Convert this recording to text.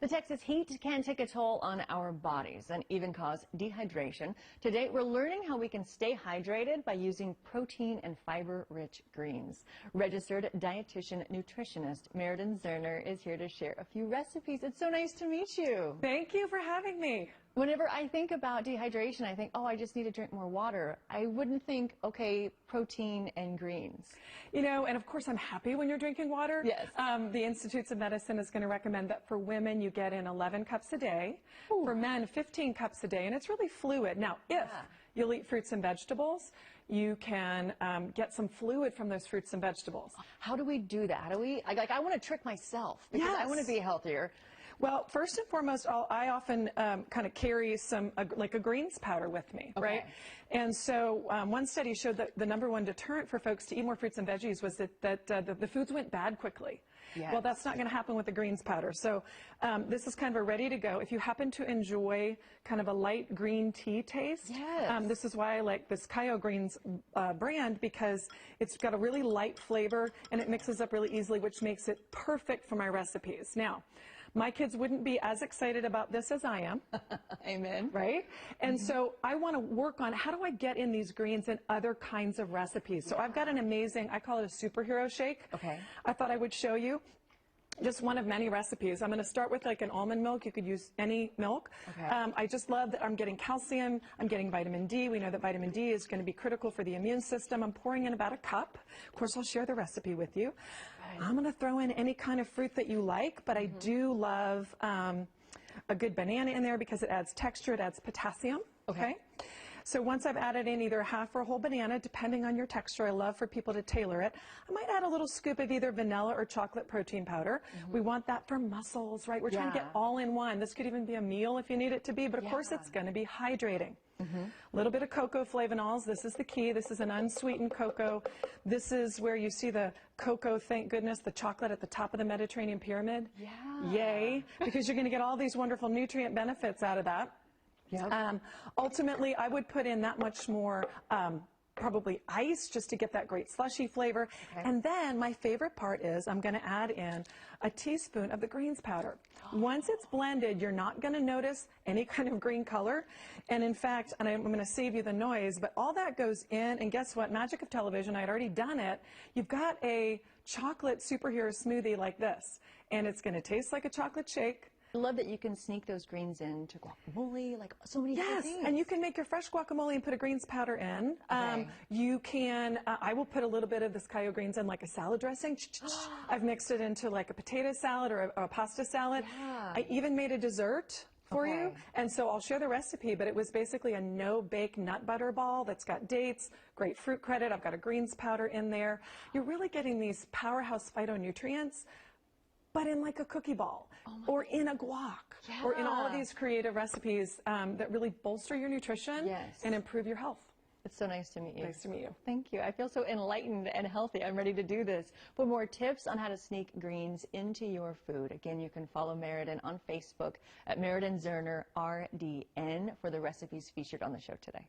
The Texas heat can take a toll on our bodies and even cause dehydration. Today, we're learning how we can stay hydrated by using protein and fiber-rich greens. Registered dietitian nutritionist Meridan Zerner is here to share a few recipes. It's so nice to meet you. Thank you for having me. Whenever I think about dehydration, I think, oh, I just need to drink more water. I wouldn't think, okay, protein and greens. You know, and of course I'm happy when you're drinking water. Yes. The Institutes of Medicine is going to recommend that for women you get in 11 cups a day. Ooh. For men, 15 cups a day, and it's really fluid. Now, if you'll eat fruits and vegetables, you can get some fluid from those fruits and vegetables. How do we do that? How do we, I want to trick myself because I want to be healthier. Well, first and foremost, I often kind of carry some, like a greens powder with me, right? And so one study showed that the #1 deterrent for folks to eat more fruits and veggies was that the foods went bad quickly. Yes. Well, that's not going to happen with the greens powder. So this is kind of a ready to go. If you happen to enjoy kind of a light green tea taste, this is why I like this Kyo Greens brand, because it's got a really light flavor and it mixes up really easily, which makes it perfect for my recipes. Now, my kids wouldn't be as excited about this as I am. Amen. Right? And so I want to work on how do I get in these greens in other kinds of recipes. So I've got an amazing, I call it a superhero shake. Okay. I thought I would show you. Just one of many recipes. I'm going to start with like an almond milk. You could use any milk. Okay. I just love that I'm getting calcium. I'm getting vitamin D. We know that vitamin D is going to be critical for the immune system. I'm pouring in about a cup. Of course, I'll share the recipe with you. Right. I'm going to throw in any kind of fruit that you like, but I do love a good banana in there because it adds texture. It adds potassium. Okay. So once I've added in either a half or a whole banana, depending on your texture, I love for people to tailor it. I might add a little scoop of either vanilla or chocolate protein powder. We want that for muscles, right? We're trying to get all in one. This could even be a meal if you need it to be, but of course it's going to be hydrating. A little bit of cocoa flavonols. This is the key. This is an unsweetened cocoa. This is where you see the cocoa, thank goodness, the chocolate at the top of the Mediterranean pyramid. Yay, because you're going to get all these wonderful nutrient benefits out of that. Ultimately, I would put in that much more probably ice just to get that great slushy flavor. And then my favorite part is I'm going to add in a teaspoon of the greens powder. Once it's blended, you're not going to notice any kind of green color. And in fact, and I'm going to save you the noise, but all that goes in, and guess what? Magic of television, I had already done it. You've got a chocolate superhero smoothie like this, and it's going to taste like a chocolate shake. I love that you can sneak those greens into guacamole, like so many things. Yes, and you can make your fresh guacamole and put a greens powder in. You can, I will put a little bit of this Kyo Greens in like a salad dressing. I've mixed it into like a potato salad or a pasta salad. I even made a dessert for you, and so I'll share the recipe, but it was basically a no-bake nut butter ball that's got dates, great fruit credit. I've got a greens powder in there. You're really getting these powerhouse phytonutrients, but in like a cookie ball, or in a guac, or in all of these creative recipes that really bolster your nutrition and improve your health. It's so nice to meet you. Nice to meet you. Thank you. I feel so enlightened and healthy. I'm ready to do this. For more tips on how to sneak greens into your food, again, you can follow Meridan on Facebook at Meridan Zerner RDN for the recipes featured on the show today.